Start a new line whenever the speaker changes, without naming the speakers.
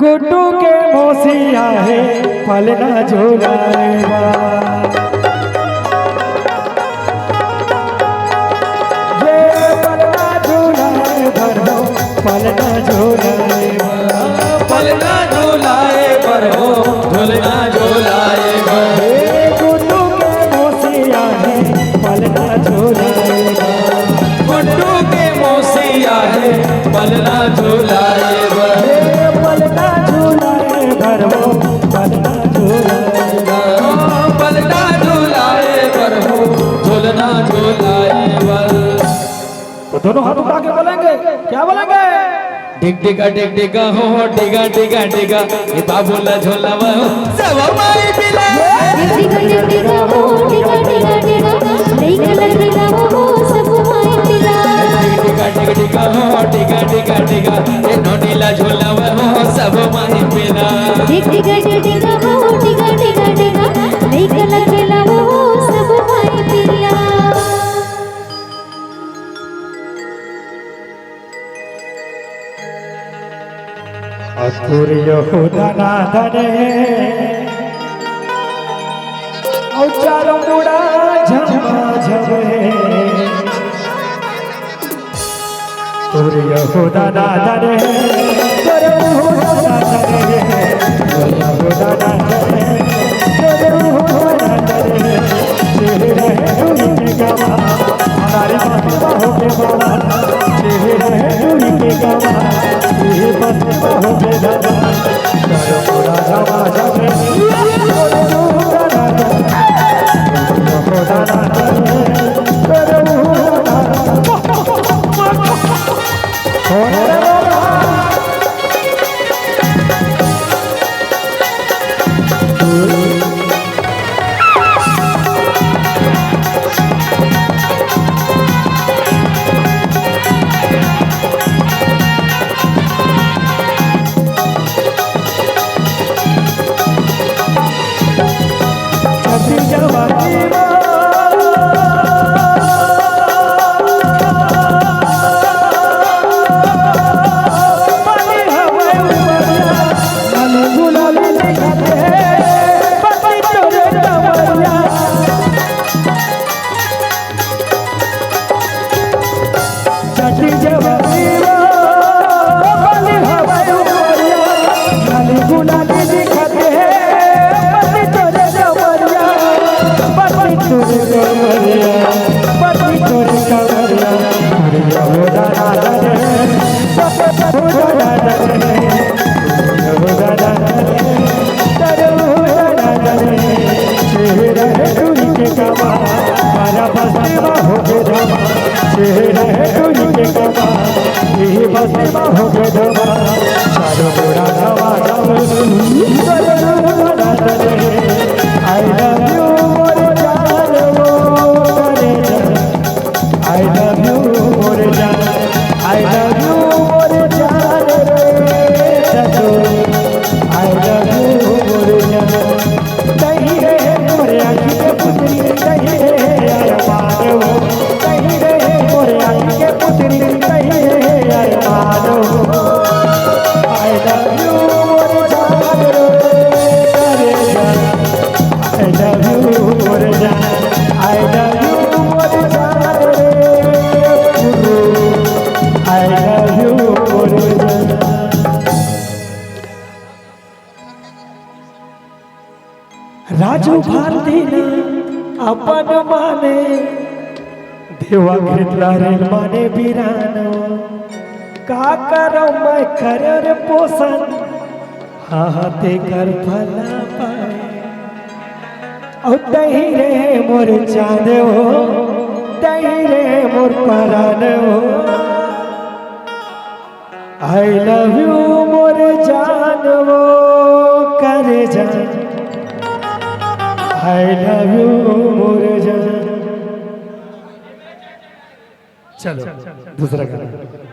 गुड्डू के मोसिया है पलना झोलाएगा ये पलना झोलाए भरो पलना झोलाएगा
पलना झोलाए भरो झोलना झोलाए भरो
गुड्डू के मोसिया है पलना झोलाएगा
गुड्डू के मोसिया है पलना झोलाए भरो
पलना झोलाए भरो पलना झोलाएगा
पलना झोलाए भरो झोलना झोलाए भरो।
तो दोनों हाथ उठा के बोलेंगे, क्या बोलेंगे?
डिग डिगा हो डिगा डिगा डिगा ये बाबूला झोला वो सब माई पिला
डिगा डिगा हो डिगा डिगा डिगा नहीं कलर डिगा हो सब माई पिला
डिगा डिगा हो डिगा डिगा डिगा ये नोनीला झोला वो सब माई पिला
डिगा डिगा हो डिगा डिगा डिगा नहीं कलर डिगा हो सब माई पिला।
अकुर यहूदा नादने और चारों मुड़ा झमा झमे तुर यहूदा नादने तुर यहूदा नादने तुर यहूदा नादने तुर यहूदा नादने चेहरा है दूरी के गवा हमारी बातें हो के बाबा चेहरा है दूरी के गवा ये बस हो के दादा चारों मुड़ा झमा झमे तुर यहूदा नादने यहूदा नादने तुर यहूदा राजू भारती अपन माने देवा घेतला रे माने बिरानो का करो मैं कर पोषण हाथे कर फला पाए और दही रे मोर चांद हो दही रे मोर परान हो आई लव यू मोर जान वो करे जान I love you मोरे जान। चलो दूसरा गाना।